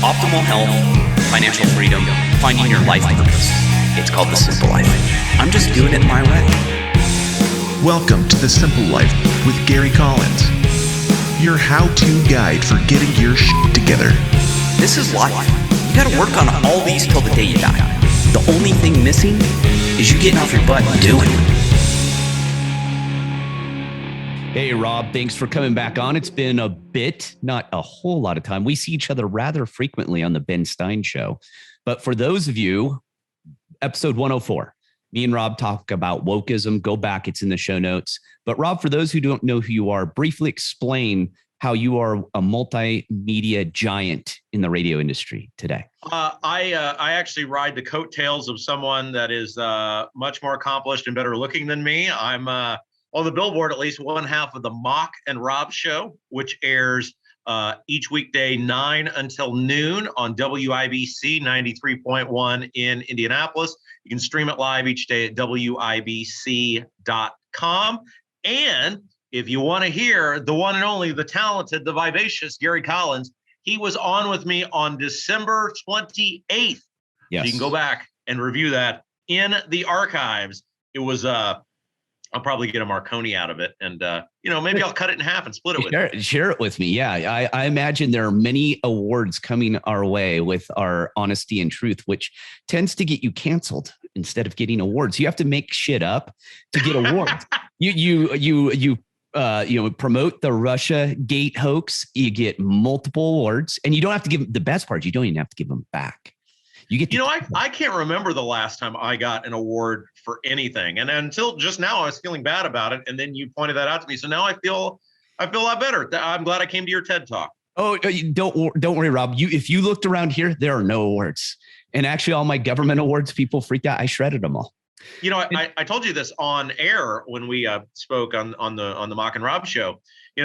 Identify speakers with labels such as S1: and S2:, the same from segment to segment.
S1: optimal health, financial freedom, finding your life purpose. It's called The Simple Life. I'm just doing it my way.
S2: Welcome to The Simple Life with Gary Collins, your how-to guide for getting your shit together.
S1: This is life. You gotta work on all these till the day you die. The only thing missing is you getting off your butt and doing it.
S3: Hey, Rob, thanks for coming back on. It's been a bit, not a whole lot of time. We see each other rather frequently on the Ben Stein Show. But for those of you, episode 104, me and Rob talk about wokeism. Go back, it's in the show notes. But Rob, for those who don't know who you are, briefly explain how you are a multimedia giant in the radio industry today.
S4: I actually ride the coattails of someone that is much more accomplished and better looking than me. I'm on the billboard, at least one half of the Mock and Rob show, which airs each weekday 9 until noon on WIBC 93.1 in Indianapolis. You can stream it live each day at WIBC.com. And if you want to hear the one and only, the talented, the vivacious Gary Collins, he was on with me on December 28th. Yes. So you can go back and review that in the archives. It was I'll probably get a Marconi out of it, and maybe I'll cut it in half and split it with you.
S3: Share it with me. Yeah, I imagine there are many awards coming our way with our honesty and truth, which tends to get you canceled instead of getting awards. You have to make shit up to get awards. You promote the Russia Gate hoax. You get multiple awards, and you don't have to give the best part. You don't even have to give them back. I can't remember the last time I got an award for anything. And until just now, I was feeling bad about it. And then you pointed that out to me. So now I feel a lot better. I'm glad I came to your TED Talk. Oh, don't worry, Rob. If you looked around here, there are no awards. And actually, all my government awards, people freaked out. I shredded them all.
S4: I told you this on air when we spoke on the Mock and Rob show. We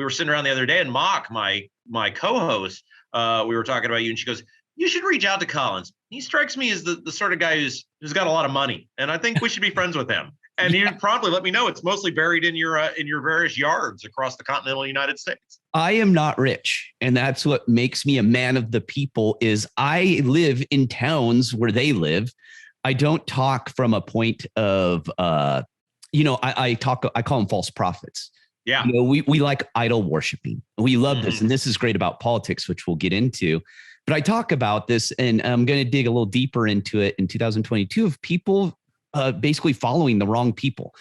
S4: were sitting around the other day, and Mock, my co-host, we were talking about you, and she goes, "You should reach out to Collins. He strikes me as the sort of guy who's got a lot of money, and I think we should be friends with him." And you probably let me know it's mostly buried in your various yards across the continental United States.
S3: I am not rich, and that's what makes me a man of the people. Is I live in towns where they live. I don't talk from a point of, I call them false prophets.
S4: Yeah,
S3: we like idol worshiping. We love this, and this is great about politics, which we'll get into. But I talk about this, and I'm going to dig a little deeper into it in 2022 of people basically following the wrong people.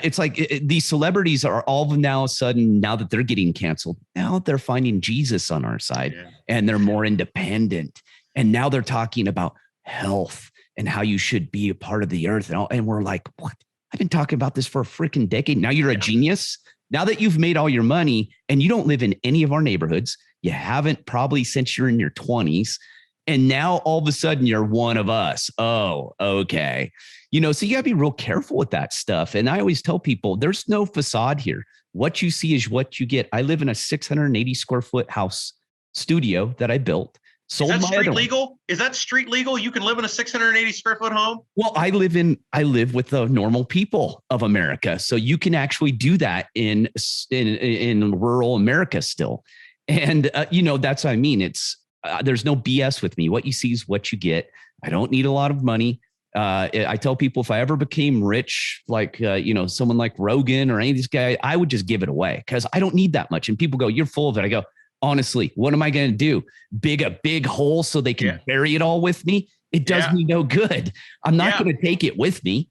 S3: It's like these celebrities are all now of a sudden, now that they're getting canceled, now they're finding Jesus on our side, and they're more independent. And now they're talking about health and how you should be a part of the earth. And we're like, what? I've been talking about this for a freaking decade. Now you're a genius. Now that you've made all your money and you don't live in any of our neighborhoods, you haven't probably since you're in your 20s. And now all of a sudden you're one of us. Oh, okay. So you gotta be real careful with that stuff. And I always tell people there's no facade here. What you see is what you get. I live in a 680 square foot house studio that I built.
S4: Is that street legal? Is that street legal? You can live in a 680 square foot home?
S3: Well, I live with the normal people of America. So you can actually do that in rural America still. And, that's what I mean. It's there's no BS with me. What you see is what you get. I don't need a lot of money. I tell people if I ever became rich, like, someone like Rogan or any of these guys, I would just give it away because I don't need that much. And people go, "You're full of it." I go, honestly, what am I going to do? Dig a big hole so they can bury it all with me? It does me no good. I'm not going to take it with me.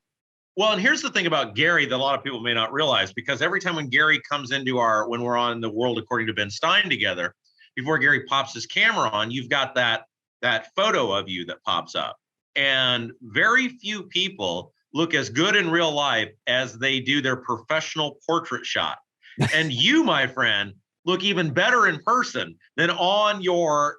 S4: Well, and here's the thing about Gary that a lot of people may not realize, because every time when Gary comes into when we're on The World According to Ben Stein together, before Gary pops his camera on, you've got that photo of you that pops up. And very few people look as good in real life as they do their professional portrait shot. And you, my friend, look even better in person than on your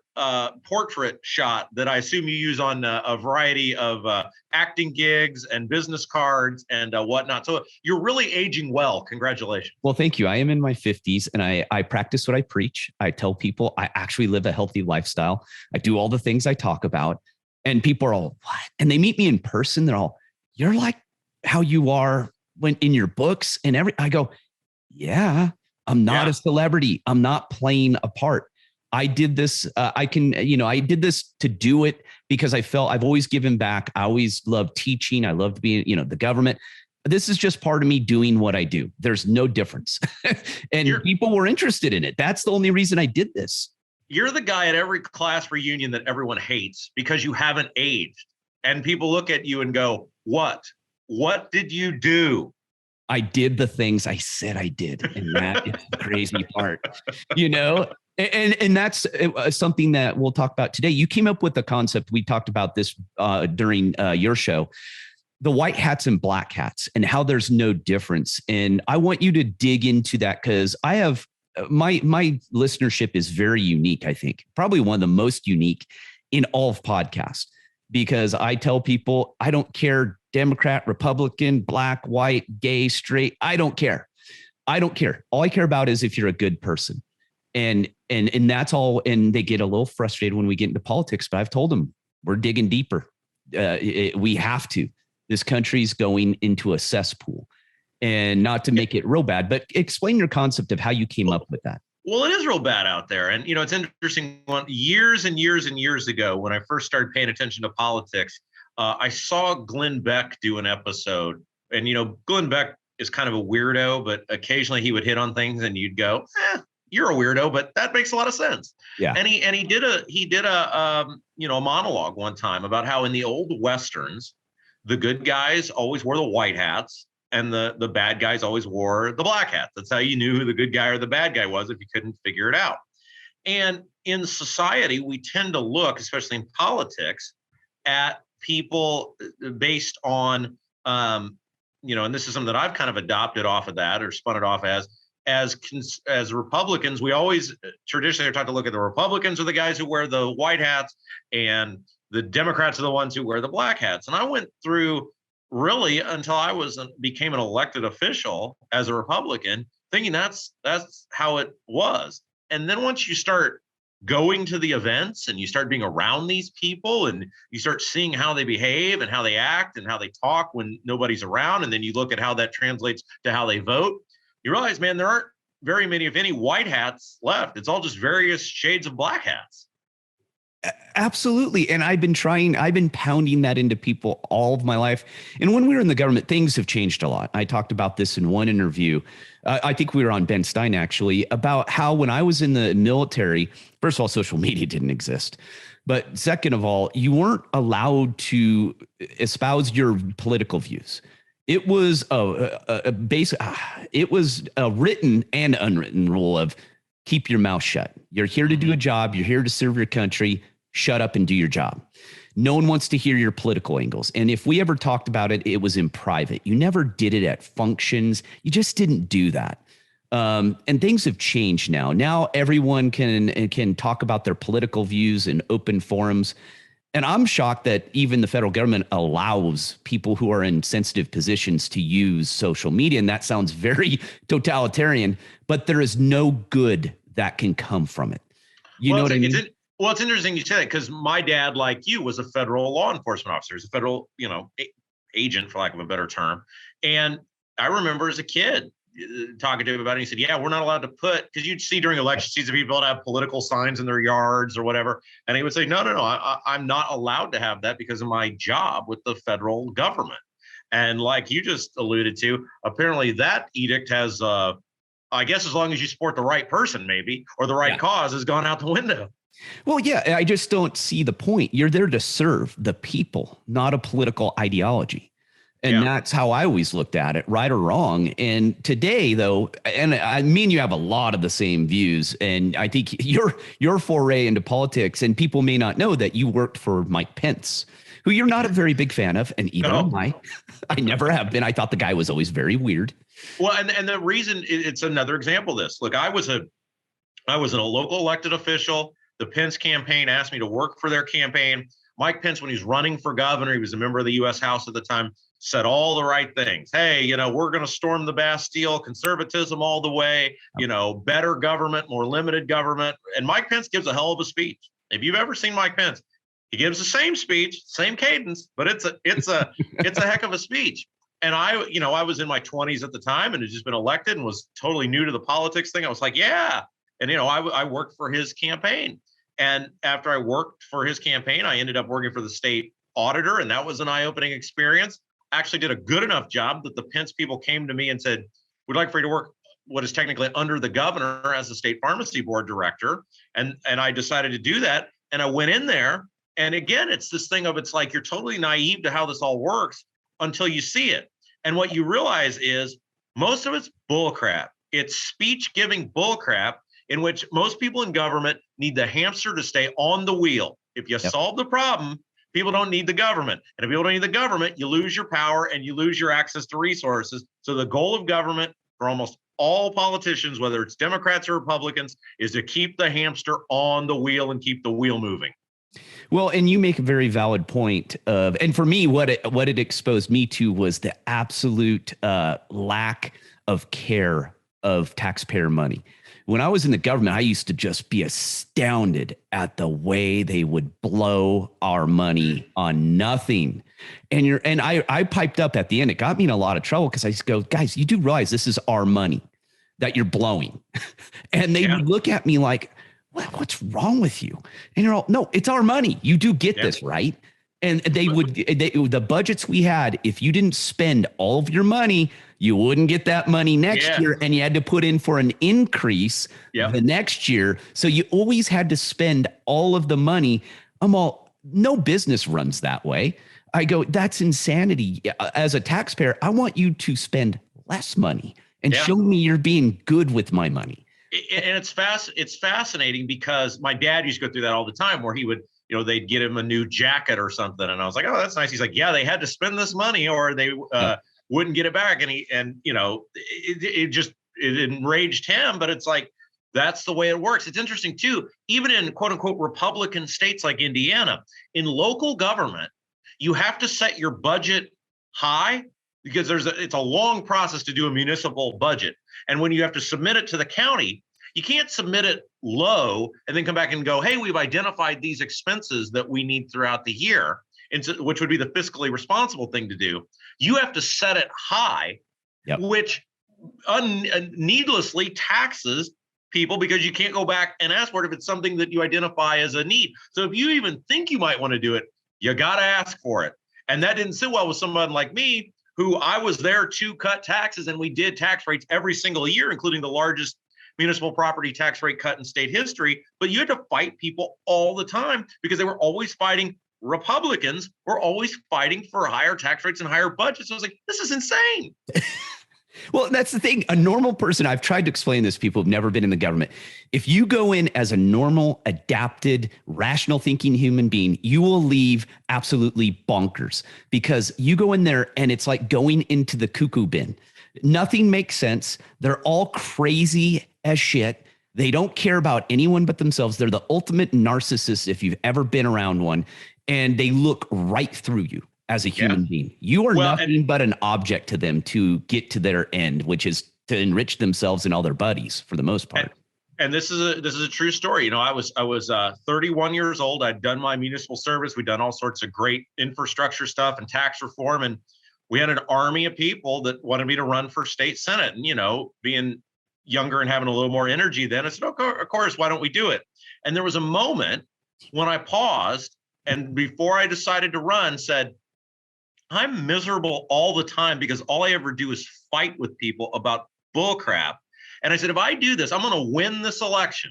S4: portrait shot that I assume you use on a variety of acting gigs and business cards and whatnot. So you're really aging well. Congratulations.
S3: Well, thank you. I am in my 50s and I practice what I preach. I tell people I actually live a healthy lifestyle. I do all the things I talk about, and people are all, what? And they meet me in person. They're all, you're like how you are when in your books and I go, yeah. I'm not a celebrity. I'm not playing a part. I did this. I did this to do it because I felt I've always given back. I always loved teaching. I loved being, the government. This is just part of me doing what I do. There's no difference. And people were interested in it. That's the only reason I did this.
S4: You're the guy at every class reunion that everyone hates because you haven't aged. And people look at you and go, what? What did you do?
S3: I did the things I said I did. And that is the crazy part, And that's something that we'll talk about today. You came up with the concept. We talked about this during your show, the white hats and black hats and how there's no difference. And I want you to dig into that because I have my listenership is very unique. I think probably one of the most unique in all of podcasts, because I tell people, I don't care, Democrat, Republican, black, white, gay, straight. I don't care. All I care about is if you're a good person. And that's all. And they get a little frustrated when we get into politics, but I've told them we're digging deeper. We have to. This country's going into a cesspool, and not to make it real bad, but explain your concept of how you came up with that.
S4: Well, it is real bad out there. And, it's interesting. Years and years and years ago, when I first started paying attention to politics, I saw Glenn Beck do an episode. And, Glenn Beck is kind of a weirdo, but occasionally he would hit on things and you'd go, you're a weirdo, but that makes a lot of sense.
S3: Yeah.
S4: And he did a monologue one time about how in the old Westerns, the good guys always wore the white hats and the bad guys always wore the black hats. That's how you knew who the good guy or the bad guy was if you couldn't figure it out. And in society, we tend to look, especially in politics, at people based on, and this is something that I've kind of adopted off of that or spun it off as Republicans. We always traditionally are taught to look at the Republicans are the guys who wear the white hats and the Democrats are the ones who wear the black hats. And I went through really until I became an elected official as a Republican, thinking that's how it was. And then once you start going to the events and you start being around these people and you start seeing how they behave and how they act and how they talk when nobody's around, and then you look at how that translates to how they vote, you realize, man, there aren't very many, if any, white hats left. It's all just various shades of black hats.
S3: Absolutely. And I've been pounding that into people all of my life. And when we were in the government, things have changed a lot. I talked about this in one interview. I think we were on Ben Stein, actually, about how when I was in the military, first of all, social media didn't exist. But second of all, you weren't allowed to espouse your political views. It was a written and unwritten rule of keep your mouth shut. You're here to do a job. You're here to serve your country. Shut up and do your job. No one wants to hear your political angles. And if we ever talked about it, it was in private. You never did it at functions. You just didn't do that. And things have changed now. Now everyone can talk about their political views in open forums. And I'm shocked that even the federal government allows people who are in sensitive positions to use social media. And that sounds very totalitarian, but there is no good that can come from it. You know what I mean?
S4: It's interesting you say that because my dad, like you, was a federal law enforcement officer. He's a federal, agent, for lack of a better term. And I remember as a kid talking to him about it. He said, yeah, we're not allowed to because you'd see during election season, people have political signs in their yards or whatever. And he would say, no, I'm not allowed to have that because of my job with the federal government. And like you just alluded to, apparently that edict has, I guess, as long as you support the right person, maybe, or the right cause, has gone out the window.
S3: Well, yeah, I just don't see the point. You're there to serve the people, not a political ideology. And that's how I always looked at it, right or wrong. And today, though, and I mean, you have a lot of the same views. And I think your foray into politics, and people may not know that you worked for Mike Pence, who you're not a very big fan of. And even I never have been. I thought the guy was always very weird.
S4: Well, and the reason it's another example of this. Look, I was a local elected official. The Pence campaign asked me to work for their campaign. Mike Pence, when he was running for governor, he was a member of the U.S. House at the time, said all the right things. Hey, we're going to storm the Bastille, conservatism all the way, better government, more limited government. And Mike Pence gives a hell of a speech. If you've ever seen Mike Pence, he gives the same speech, same cadence, but it's a heck of a speech. And I was in my 20s at the time and had just been elected and was totally new to the politics thing. I was like, yeah, And, I worked for his campaign. And after I worked for his campaign, I ended up working for the state auditor. And that was an eye-opening experience. I actually did a good enough job that the Pence people came to me and said, we'd like for you to work what is technically under the governor as the state pharmacy board director. And I decided to do that. And I went in there. And again, it's this thing of, it's like, you're totally naive to how this all works until you see it. And what you realize is most of it's bullcrap. It's speech-giving bullcrap in which most people in government need the hamster to stay on the wheel. If you solve the problem, people don't need the government. And if people don't need the government, you lose your power and you lose your access to resources. So the goal of government for almost all politicians, whether it's Democrats or Republicans, is to keep the hamster on the wheel and keep the wheel moving.
S3: Well, and you make a very valid point of, and for me, what it exposed me to was the absolute lack of care of taxpayer money. When I was in the government, I used to just be astounded at the way they would blow our money on nothing. And I piped up at the end. It got me in a lot of trouble because I just go, guys, you do realize this is our money that you're blowing. And they would look at me like, what's wrong with you? And you're all, no, it's our money. You do get this, right? And the budgets we had, if you didn't spend all of your money, you wouldn't get that money next year. And you had to put in for an increase the next year. So you always had to spend all of the money. No business runs that way. I go, that's insanity. As a taxpayer, I want you to spend less money and show me you're being good with my money.
S4: And it's fascinating because my dad used to go through that all the time where he would, they'd get him a new jacket or something. And I was like, oh, that's nice. He's like, yeah, they had to spend this money or they wouldn't get it back. And it enraged him, but it's like, that's the way it works. It's interesting too, even in quote unquote Republican states like Indiana, in local government, you have to set your budget high because it's a long process to do a municipal budget. And when you have to submit it to the county, you can't submit it low and then come back and go, hey, we've identified these expenses that we need throughout the year, which would be the fiscally responsible thing to do. You have to set it high, which needlessly taxes people because you can't go back and ask for it if it's something that you identify as a need. So if you even think you might want to do it, you got to ask for it. And that didn't sit well with someone like me, who I was there to cut taxes, and we did tax rates every single year, including the largest municipal property tax rate cut in state history. But you had to fight people all the time because they were always fighting. Republicans were always fighting for higher tax rates and higher budgets. So I was like, this is insane.
S3: Well, that's the thing. A normal person, I've tried to explain this to people who've never been in the government. If you go in as a normal, adapted, rational thinking human being, you will leave absolutely bonkers because you go in there and it's like going into the cuckoo bin. Nothing makes sense. They're all crazy as shit. They don't care about anyone but themselves. They're the ultimate narcissists if you've ever been around one, and they look right through you. As a human being, you are nothing but an object to them to get to their end, which is to enrich themselves and all their buddies for the most part.
S4: And this is a true story. I was 31 years old. I'd done my municipal service. We'd done all sorts of great infrastructure stuff and tax reform. And we had an army of people that wanted me to run for state senate. And, being younger and having a little more energy then, I said, of course, why don't we do it? And there was a moment when I paused and before I decided to run said, I'm miserable all the time because all I ever do is fight with people about bullcrap. And I said, if I do this, I'm going to win this election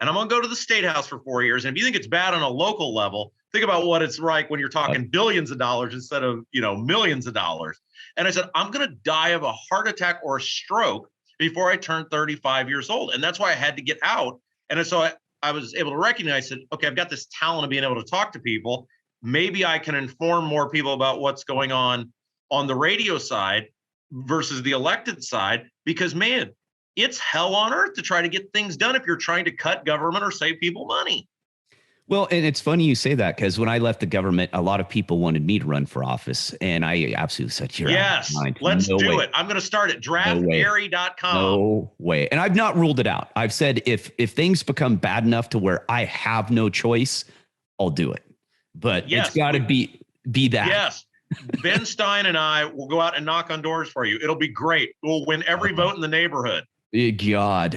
S4: and I'm going to go to the state house for 4 years. And if you think it's bad on a local level, think about what it's like when you're talking billions of dollars instead of, millions of dollars. And I said, I'm going to die of a heart attack or a stroke before I turn 35 years old. And that's why I had to get out. And so I was able to recognize, I said, okay, I've got this talent of being able to talk to people. Maybe I can inform more people about what's going on the radio side versus the elected side, because man, it's hell on earth to try to get things done if you're trying to cut government or save people money.
S3: Well, and it's funny you say that because when I left the government, a lot of people wanted me to run for office. And I absolutely said,
S4: yes, let's do it. I'm going to start at draftgary.com.
S3: No way. And I've not ruled it out. I've said if things become bad enough to where I have no choice, I'll do it. But it's got to be that.
S4: Yes. Ben Stein and I will go out and knock on doors for you. It'll be great. We'll win every vote in the neighborhood.
S3: God.